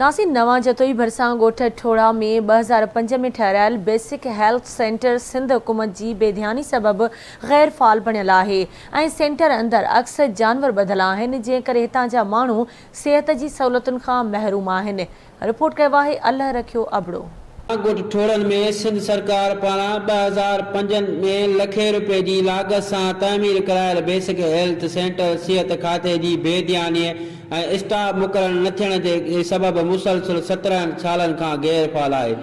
नासी नवा जतोई भरसां ॻोठ ठोड़ा में 2005 में ठहरायल बेसिक हेल्थ सेंटर सिंध हुकूमत जी बेध्यानी सबब गैर फाल बणियल आहे ऐं सेंटर अंदर अक्सर जानवर ॿधल आहिनि जंहिं करे हितां जा माण्हू सिहत जी सहूलियतुनि खां महरूम आहिनि। रिपोर्ट कयो आहे अल्लाह रखियो अबड़ो। ॻोठ ठोड़नि में सिंध सरकार पारां 2005 में लखे रुपए जी लागत सां तामीर करायल बेसिक हेल्थ सेंटर सिहत खाते जी बेध्यानी ऐं स्टाफ मुक़रर न थियण जे सबब मुसलसिल 17 सालनि खां गैरफाल आहे।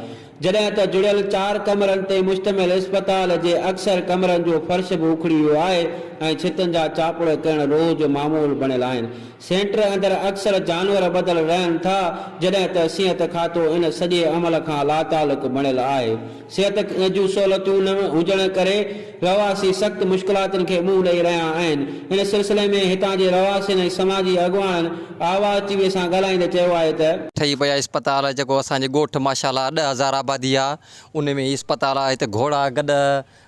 जॾहिं त जुड़ियल 4 कमरनि ते मुश्तमिल अस्पताल जे अक्सर कमरनि जो फर्श बि उखड़ी वियो आहे ऐं छितनि जा चापड़ करण रोज़ मामूल बणियल आहिनि। सेंटर अंदर अक्सर जानवर बदल रहनि था जॾहिं त सिहत खातो इन सॼे अमल खां लातालुक बणियल आहे। सिहत जूं सहूलियतूं न हुजण करे रवासी सख़्त मुश्किलातुनि खे मुंहुं ॾेई रहिया आहिनि। इन सिलसिले में हितां जे रवासियुनि ऐं समाजी अॻुवाननि आवाज़ टीवीअ सां ॻाल्हाईंदे चयो आहे त ठही पिया अस्पताल जेको असांजे ॻोठ माशाल्लाह 10,000 आबादी आहे उन में अस्पताल आहे। हिते घोड़ा गॾ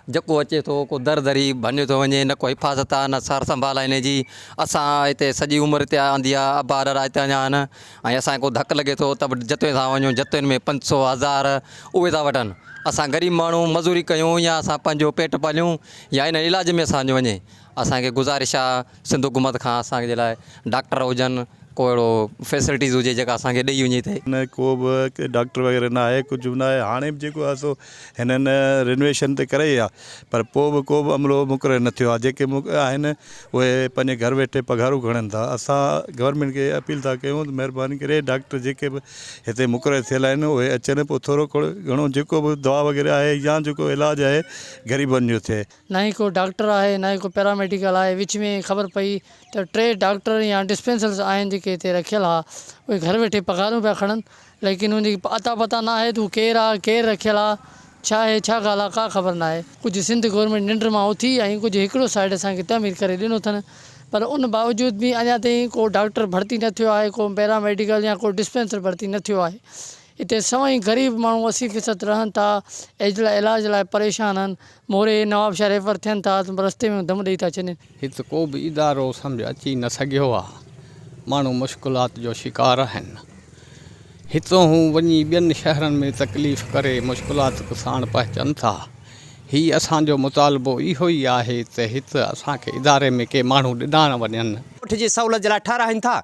जेको अचे थो को दर दरी भञो थो वञे, न को हिफ़ाज़त आहे न सार संभाल आहे हिन जी। असां हिते सॼी उमिरि हिते आंदी आहे, अबा ॾाढा हिते अञा आहिनि ऐं असांखे को धकु लॻे थो त जते था वञूं जतुनि में 500 1000 उहे था वठनि। असां ग़रीब माण्हू मज़ूरी कयूं या असां पंहिंजो पेट पालियूं या इन इलाज में असांजो वञे। असांखे गुज़ारिश आहे सिंध हुकूमत खां असांजे लाइ डॉक्टर हुजनि, को अहिड़ो फैसिलिटीज़ हुजे जेका असांखे ॾेई वञे हिते। न को बि डॉक्टर वग़ैरह न आहे, कुझु बि न आहे। हाणे बि जेको आहे सो हिननि रिनोवेशन त करे आहे पर पोइ बि को बि अमलो मुक़ररु न थियो आहे। जेके आहिनि उहे पंहिंजे घर वेठे पघारूं खणनि था। असां गवर्नमेंट खे अपील था कयूं त महिरबानी करे डॉक्टर जेके बि हिते मुक़ररु थियल आहिनि उहे अचनि, पोइ थोरो घणो जेको बि दवा वग़ैरह आहे या जेको इलाजु आहे ग़रीबनि जो थिए। ना ही को डॉक्टर आहे ना ही को पैरामेडिकल आहे। विच में ख़बर पई त 3 डॉक्टर या डिस्पेंसर्स आहिनि जेके हिते रखियल आहे, उहे घर वेठे पघारूं पिया खणनि, लेकिन उनजी अता पता न आहे त हू केरु आहे, केरु रखियल आहे, छा आहे छा ॻाल्हि आहे, का ख़बर न आहे। कुझु सिंध गवर्नमेंट निंड मां उथी ऐं कुझु हिकिड़ो साइड असांखे तामीर करे ॾिनो अथनि, पर उन बावजूद बि अञा ताईं को डॉक्टर भर्ती न थियो आहे, को पैरामेडिकल या को डिस्पेंसर भर्ती न थियो आहे। हिते सवाई ग़रीब माण्हू 80% रहनि था, इलाज लाइ परेशान आहिनि। मोरे नवाबशाह रेफर थियनि था त रस्ते में दम ॾेई था छॾनि। हिते को बि इदारो सम्झ अची न सघियो आहे। माण्हू मुश्किलात जो शिकार आहिनि। हितां हू वञी ॿियनि शहरनि में तकलीफ़ करे मुश्किलात साण पहुचनि था। हीउ असांजो मुतालबो इहो ई आहे त हिते असांखे इदारे में के माण्हू ॾिना न वञनि। ॻोठ जी सहूलियत जे लाइ ठाराइनि था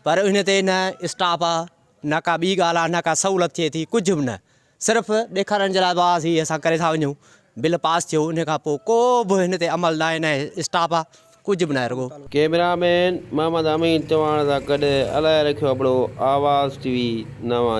पर हिन ते न स्टाफ आहे, न का ॿी ॻाल्हि आहे, न का सहूलियत थिए थी, कुझु बि न। सिर्फ़ु ॾेखारण जे लाइ बस हीअ असां करे था वञूं, बिल पास थियो, उन खां पोइ को बि हिन ते अमल न आहे, न स्टाफ आहे, कुझु बि न आहे। रुगो कैमरामैन मोहम्मद अमीन चौहान सां गॾु अलाए रखियो अबड़ो, आवाज़ टीवी नवां।